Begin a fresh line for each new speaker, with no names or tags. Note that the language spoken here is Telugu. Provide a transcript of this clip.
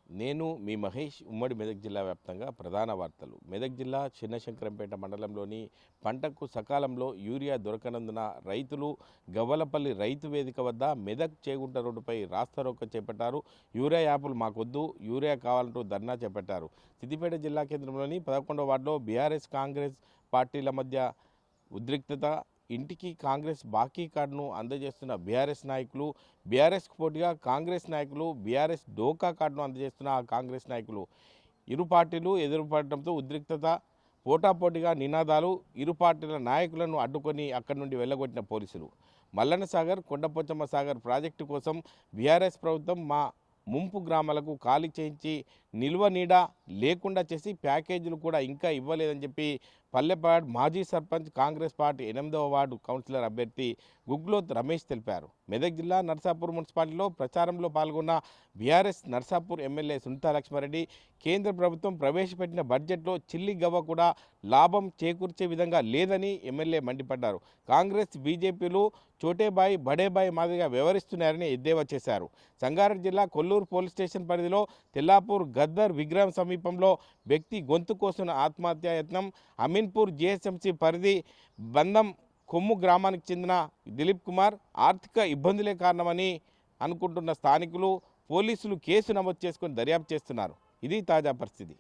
నేను మీ మహేష్. ఉమ్మడి మెదక్ జిల్లా వ్యాప్తంగా ప్రధాన వార్తలు. మెదక్ జిల్లా చిన్నశంకరంపేట మండలంలోని పంటకు సకాలంలో యూరియా దొరకనందున రైతులు గవ్వలపల్లి రైతు వేదిక వద్ద మెదక్ చేగుంట రోడ్డుపై రాస్తారోకో చేపట్టారు. యూరియా యాపులు మాకొద్దు, యూరియా కావాలంటూ ధర్నా చేపట్టారు. సిద్దిపేట జిల్లా కేంద్రంలోని 11వ వార్డులో బీఆర్ఎస్ కాంగ్రెస్ పార్టీల మధ్య ఉద్రిక్తత. ఇంటికి కాంగ్రెస్ బాకీ కార్డును అందజేస్తున్న బీఆర్ఎస్ నాయకులు, బీఆర్ఎస్కు పోటీగా కాంగ్రెస్ నాయకులు బీఆర్ఎస్ డోకా కార్డును అందజేస్తున్న కాంగ్రెస్ నాయకులు. ఇరు పార్టీలు ఎదురుపడటంతో ఉద్రిక్తత. పోటాపోటీగా నినాదాలు. ఇరు పార్టీల నాయకులను అడ్డుకొని అక్కడి నుండి వెళ్ళగొట్టిన పోలీసులు. మల్లన్న సాగర్, కొండపోచమ్మ సాగర్ ప్రాజెక్టు కోసం బీఆర్ఎస్ ప్రభుత్వం మా ముంపు గ్రామాలకు ఖాళీ చేయించి నిల్వ నీడ లేకుండా చేసి ప్యాకేజీలు కూడా ఇంకా ఇవ్వలేదని చెప్పి పల్లెపాడ్ మాజీ సర్పంచ్ కాంగ్రెస్ పార్టీ 8వ వార్డు కౌన్సిలర్ అభ్యర్థి గుగ్లోత్ రమేష్ తెలిపారు. మెదక్ జిల్లా నర్సాపూర్ మున్సిపాలిటీలో ప్రచారంలో పాల్గొన్న బీఆర్ఎస్ నర్సాపూర్ ఎమ్మెల్యే సునీతా లక్ష్మారెడ్డి కేంద్ర ప్రభుత్వం ప్రవేశపెట్టిన బడ్జెట్లో చిల్లి గవ్వ కూడా లాభం చేకూర్చే విధంగా లేదని ఎమ్మెల్యే మండిపడ్డారు. కాంగ్రెస్ బీజేపీలు చోటేబాయి బడేబాయి మాదిరిగా వ్యవహరిస్తున్నారని ఎద్దేవా చేశారు. సంగారెడ్డి జిల్లా కొల్లూరు పోలీస్ స్టేషన్ పరిధిలో తెల్లాపూర్ గద్దర్ విగ్రహం సమీపంలో వ్యక్తి గొంతు కోసిన ఆత్మహత్యాయత్నం. అమీన్పూర్ జీహెచ్ఎంసీ పరిధి బంధం కొమ్ము గ్రామానికి చెందిన దిలీప్ కుమార్ ఆర్థిక ఇబ్బందులే కారణమని అనుకుంటున్న స్థానికులు. పోలీసులు కేసు నమోదు చేసుకొని దర్యాప్తు చేస్తున్నారు. ఇది తాజా పరిస్థితి.